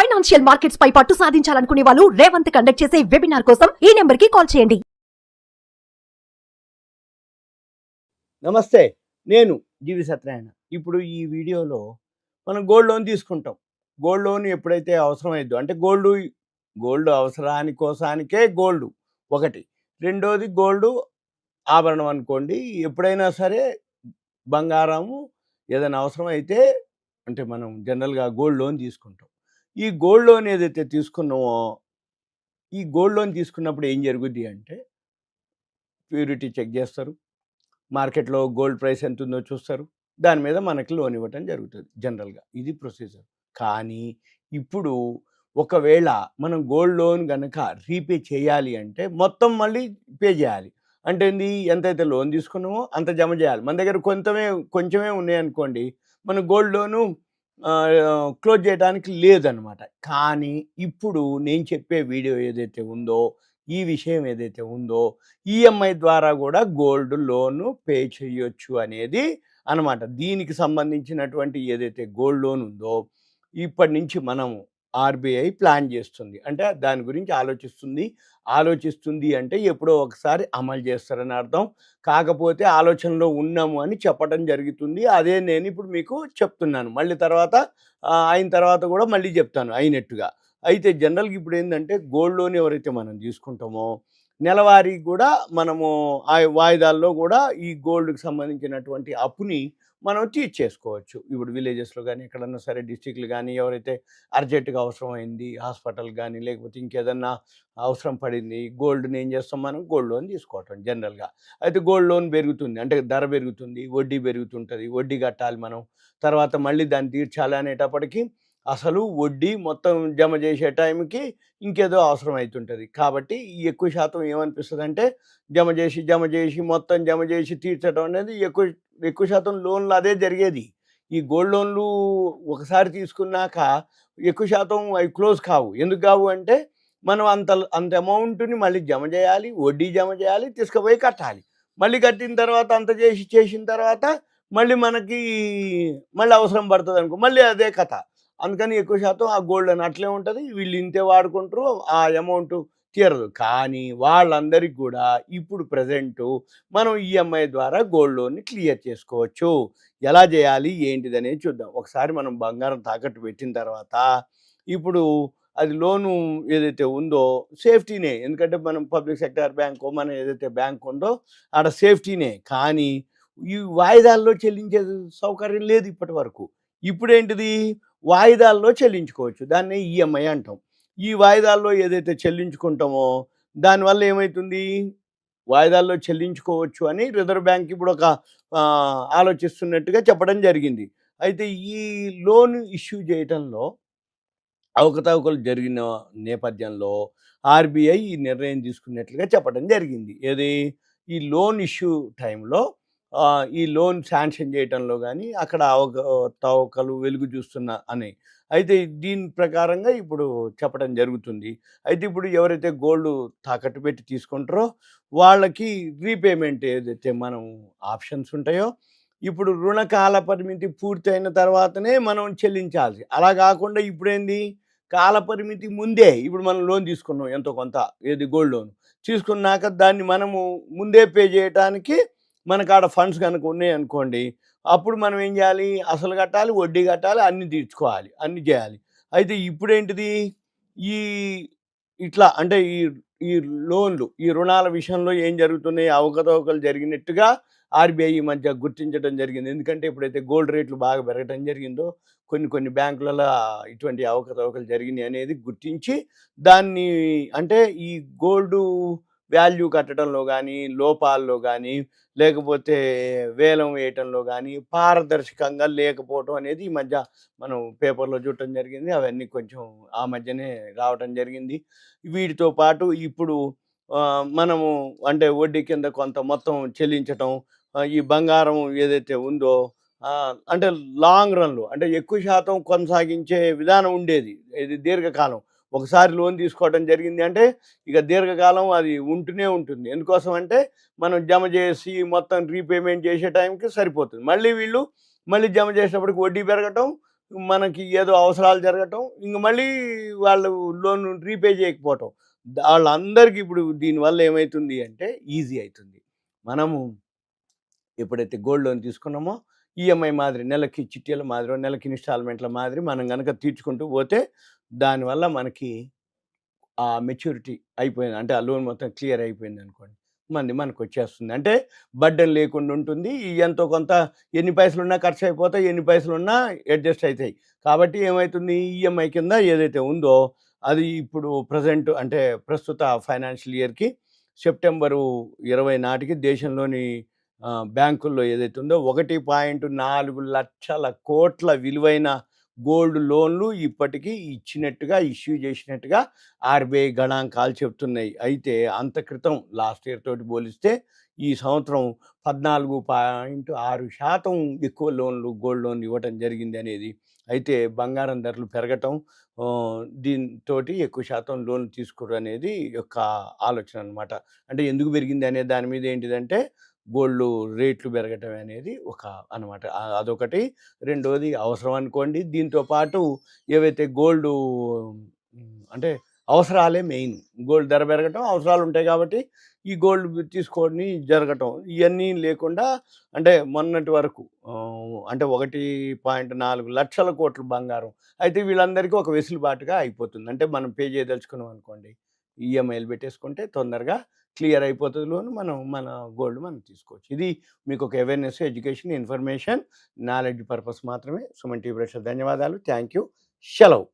Financial markets పై పట్టు సాధించాలనుకునే వాళ్ళు Revanth conduct చేసే వెబినార్ కోసం ఈ నెంబర్ కి కాల్ చేయండి. నమస్తే, నేను జీవి సత్యనారాయణ. ఇప్పుడు ఈ వీడియోలో మనం గోల్డ్ లోన్ తీసుకుంటాం. గోల్డ్ లోన్ ఎప్పుడైతే అవసరమైద్దో, అంటే గోల్డ్ అవసరాని కోసానికే గోల్డ్ ఒకటి. రెండోది గోల్డ్ ఆభరణం అనుకోండి. ఎప్పుడైనా సరే బంగారము ఏదైనా అవసరమైతే అంటే మనం జనరల్గా గోల్డ్ లోన్ తీసుకుంటాం. ఈ గోల్డ్ లోన్ ఏదైతే తీసుకున్నామో, ఈ గోల్డ్ లోన్ తీసుకున్నప్పుడు ఏం జరుగుద్ది అంటే ప్యూరిటీ చెక్ చేస్తారు, మార్కెట్లో గోల్డ్ ప్రైస్ ఎంత ఉందో చూస్తారు, దాని మీద మనకి లోన్ ఇవ్వటం జరుగుతుంది జనరల్గా. ఇది ప్రొసీజర్. కానీ ఇప్పుడు ఒకవేళ మనం గోల్డ్ లోన్ కనుక రీపే చేయాలి అంటే మొత్తం మళ్ళీ పే చేయాలి. అంటే ఏంది, ఎంతైతే లోన్ తీసుకున్నామో అంత జమ చేయాలి. మన దగ్గర కొంచెమే ఉన్నాయనుకోండి, మన గోల్డ్ లోను క్లోజ్ చేయడానికి లేదనమాట. కానీ ఇప్పుడు నేను చెప్పే వీడియో ఏదైతే ఉందో, ఈ విషయం ఏదైతే ఉందో, ఈఎంఐ ద్వారా కూడా గోల్డ్ లోను పే చేయొచ్చు అనేది అనమాట. దీనికి సంబంధించినటువంటి ఏదైతే గోల్డ్ లోన్ ఉందో, ఇప్పటి నుంచి మనము ఆర్బీఐ ప్లాన్ చేస్తుంది, అంటే దాని గురించి ఆలోచిస్తుంది అంటే ఎప్పుడో ఒకసారి అమలు చేస్తారని అర్థం. కాకపోతే ఆలోచనలో ఉన్నాము అని చెప్పడం జరుగుతుంది. అదే నేను ఇప్పుడు మీకు చెప్తున్నాను. మళ్ళీ తర్వాత అయిన తర్వాత కూడా మళ్ళీ చెప్తాను అయినట్టుగా. అయితే జనరల్గా ఇప్పుడు ఏంటంటే గోల్డ్ లోన్ ఎవరైతే మనం తీసుకుంటామో, నెలవారీ కూడా మనము ఆ వాయిదాల్లో కూడా ఈ గోల్డ్కి సంబంధించినటువంటి అప్పుని మనం తీర్చేసుకోవచ్చు. ఇప్పుడు విలేజెస్లో కానీ ఎక్కడన్నా సరే డిస్టిక్లు కానీ ఎవరైతే అర్జెంటుగా అవసరమైంది, హాస్పిటల్ కానీ లేకపోతే ఇంకేదన్నా అవసరం పడింది, గోల్డ్ని ఏం చేస్తాం, మనం గోల్డ్ లోన్ తీసుకోవటం జనరల్గా. అయితే గోల్డ్ లోన్ పెరుగుతుంది అంటే ధర పెరుగుతుంది, వడ్డీ పెరుగుతుంటుంది, వడ్డీ కట్టాలి మనం. తర్వాత మళ్ళీ దాన్ని తీర్చాలి అనేటప్పటికీ అసలు వడ్డీ మొత్తం జమ చేసే టైంకి ఇంకేదో అవసరం అవుతుంటుంది. కాబట్టి ఎక్కువ శాతం ఏమనిపిస్తుంది అంటే మొత్తం జమ చేసి తీర్చడం అనేది ఎక్కువ శాతం లోన్లు అదే జరిగేది. ఈ గోల్డ్ లోన్లు ఒకసారి తీసుకున్నాక ఎక్కువ శాతం అవి క్లోజ్ కావు. ఎందుకు కావు అంటే మనం అంత అమౌంట్ని మళ్ళీ జమ చేయాలి, వడ్డీ జమ చేయాలి, తీసుకుపోయి కట్టాలి. మళ్ళీ కట్టిన తర్వాత అంత చేసిన తర్వాత మళ్ళీ మనకి అవసరం పడుతుంది అనుకో, మళ్ళీ అదే కథ. అందుకని ఎక్కువ శాతం ఆ గోల్డ్ అని అట్లే ఉంటుంది. వీళ్ళు ఇంతే వాడుకుంటారు, ఆ అమౌంట్ తీరదు. కానీ వాళ్ళందరికీ కూడా ఇప్పుడు ప్రజెంటు మనం ఈఎంఐ ద్వారా గోల్డ్ లోన్ని క్లియర్ చేసుకోవచ్చు. ఎలా చేయాలి ఏంటిదనేది చూద్దాం. ఒకసారి మనం బంగారం తాకట్టు పెట్టిన తర్వాత ఇప్పుడు అది లోను ఏదైతే ఉందో సేఫ్టీనే. ఎందుకంటే మనం పబ్లిక్ సెక్టార్ బ్యాంకు, మన ఏదైతే బ్యాంక్ ఉందో ఆడ సేఫ్టీనే. కానీ ఈ వాయిదాల్లో చెల్లించే సౌకర్యం లేదు ఇప్పటి వరకు. ఇప్పుడేంటిది, వాయిదాల్లో చెల్లించుకోవచ్చు. దాన్ని ఈఎంఐ అంటాం. ఈ వాయిదాల్లో ఏదైతే చెల్లించుకుంటామో దానివల్ల ఏమవుతుంది, వాయిదాల్లో చెల్లించుకోవచ్చు అని రిజర్వ్ బ్యాంక్ ఇప్పుడు ఒక ఆలోచిస్తున్నట్టుగా చెప్పడం జరిగింది. అయితే ఈ లోన్ ఇష్యూ చేయటంలో అవకతవకలు జరిగిన నేపథ్యంలో ఆర్బీఐ ఈ నిర్ణయం తీసుకున్నట్లుగా చెప్పడం జరిగింది. ఏది, ఈ లోన్ ఇష్యూ టైంలో ఈ లోన్ శాంక్షన్ చేయటంలో కానీ అక్కడ అవకతవకలు వెలుగు చూస్తున్న అని. అయితే దీని ప్రకారంగా ఇప్పుడు చెప్పడం జరుగుతుంది. అయితే ఇప్పుడు ఎవరైతే గోల్డ్ తాకట్టు పెట్టి తీసుకుంటారో వాళ్ళకి రీపేమెంట్ ఏదైతే మనం ఆప్షన్స్ ఉంటాయో, ఇప్పుడు రుణకాల పరిమితి పూర్తయిన తర్వాతనే మనం చెల్లించాల్సి. అలా కాకుండా ఇప్పుడేంది, కాలపరిమితి ముందే ఇప్పుడు మనం లోన్ తీసుకున్నాం ఎంతో కొంత, ఏది గోల్డ్ లోన్ తీసుకున్నాక దాన్ని మనము ముందే పే చేయడానికి మనకు ఆడ ఫండ్స్ కనుక ఉన్నాయి అనుకోండి, అప్పుడు మనం ఏం చేయాలి, అసలు కట్టాలి, వడ్డీ కట్టాలి, అన్నీ తీర్చుకోవాలి, అన్నీ చేయాలి. అయితే ఇప్పుడేంటిది, ఈ ఇట్లా అంటే ఈ లోన్లు, ఈ రుణాల విషయంలో ఏం జరుగుతున్నాయి, అవకతవకలు జరిగినట్టుగా ఆర్బీఐ ఈ మధ్య గుర్తించడం జరిగింది. ఎందుకంటే ఎప్పుడైతే గోల్డ్ రేట్లు బాగా పెరగడం జరిగిందో కొన్ని బ్యాంకులలో ఇటువంటి అవకతవకలు జరిగినాయి అనేది గుర్తించి దాన్ని, అంటే ఈ గోల్డ్ వాల్యూ కట్టడంలో కానీ, లోపాల్లో కానీ, లేకపోతే వేలం వేయటంలో కానీ పారదర్శకంగా లేకపోవటం అనేది ఈ మధ్య మనం పేపర్లో చూడటం జరిగింది. అవన్నీ కొంచెం ఆ మధ్యనే రావటం జరిగింది. వీటితో పాటు ఇప్పుడు మనము అంటే వడ్డీ కింద కొంత మొత్తం చెల్లించటం, ఈ బంగారం ఏదైతే ఉందో అంటే లాంగ్ రన్లో అంటే ఎక్కువ శాతం కొనసాగించే విధానం ఉండేది. ఇది దీర్ఘకాలం ఒకసారి లోన్ తీసుకోవడం జరిగింది అంటే ఇక దీర్ఘకాలం అది ఉంటూనే ఉంటుంది. ఎందుకోసం అంటే మనం జమ చేసి మొత్తం రీపేమెంట్ చేసే టైంకి సరిపోతుంది. మళ్ళీ వీళ్ళు జమ చేసేటప్పటికి వడ్డీ పెరగటం, మనకి ఏదో అవసరాలు జరగటం, ఇంక మళ్ళీ వాళ్ళు లోన్ రీపే చేయకపోవటం. వాళ్ళందరికీ ఇప్పుడు దీనివల్ల ఏమైతుంది అంటే ఈజీ అవుతుంది. మనము ఎప్పుడైతే గోల్డ్ లోన్ తీసుకున్నామో ఈఎంఐ మాదిరి నెలకి చిట్టీల మాదిరి, నెలకి ఇన్‌స్టాల్‌మెంట్‌ల మాదిరి మనం గనక తీర్చుకుంటూ పోతే దానివల్ల మనకి ఆ మెచ్యూరిటీ అయిపోయింది. అంటే ఆ లోన్ మొత్తం క్లియర్ అయిపోయిందనుకోండి. మనకొచ్చేస్తుంది. అంటే బర్డెన్ లేకుండా ఉంటుంది. ఎంతో కొంత ఎన్ని పైసలున్నా ఖర్చయిపోతాయి. ఎన్ని పైసలున్నా అడ్జస్ట్ అయితాయి. కాబట్టి ఏమైతుంది ఈఎంఐ కింద ఏదైతే ఉందో అది ఇప్పుడు ప్రెజెంట్ అంటే ప్రస్తుత ఫైనాన్షియల్ ఇయర్‌కి సెప్టెంబరు 20 నాటికి దేశంలోని బ్యాంకుల్లో ఏదైతే ఉందో 1.4 లక్షల కోట్ల విలువైన గోల్డ్ లోన్లు ఇప్పటికీ ఇచ్చినట్టుగా ఇష్యూ చేసినట్టుగా ఆర్బీఐ గణాంకాలు చెప్తున్నాయి. అయితే అంత క్రితం లాస్ట్ ఇయర్ తోటి పోలిస్తే ఈ సంవత్సరం 14.6% ఎక్కువ లోన్లు గోల్డ్ లోన్లు ఇవ్వటం జరిగింది అనేది. అయితే బంగారం ధరలు పెరగటం దీనితోటి ఎక్కువ శాతం లోన్లు తీసుకోవడం అనేది యొక్క ఆలోచన అనమాట. అంటే ఎందుకు పెరిగింది అనే దాని మీద ఏంటిదంటే గోల్డ్ రేట్లు పెరగటం అనేది ఒక అనమాట. అదొకటి. రెండోది అవసరం అనుకోండి. దీంతో పాటు ఏవైతే గోల్డు అంటే అవసరాలే మెయిన్. గోల్డ్ ధర పెరగటం అవసరాలు ఉంటాయి కాబట్టి ఈ గోల్డ్ తీసుకొని జరగటం ఇవన్నీ లేకుండా అంటే మొన్నటి వరకు అంటే 1.4 లక్షల కోట్ల బంగారం. అయితే వీళ్ళందరికీ ఒక వెసులుబాటుగా అయిపోతుంది. అంటే మనం పే చేయదలుచుకున్నాం అనుకోండి ఈఎంఐలు పెట్టేసుకుంటే తొందరగా క్లియర్ అయిపోతుంది లోన్. మన గోల్డ్ మనం తీసుకోవచ్చు. ఇది మీకు ఒక awareness, education, information, knowledge purpose మాత్రమే. సుమన్ టీవీ ప్రేక్షకులకు ధన్యవాదాలు. Thank you. సెలవు.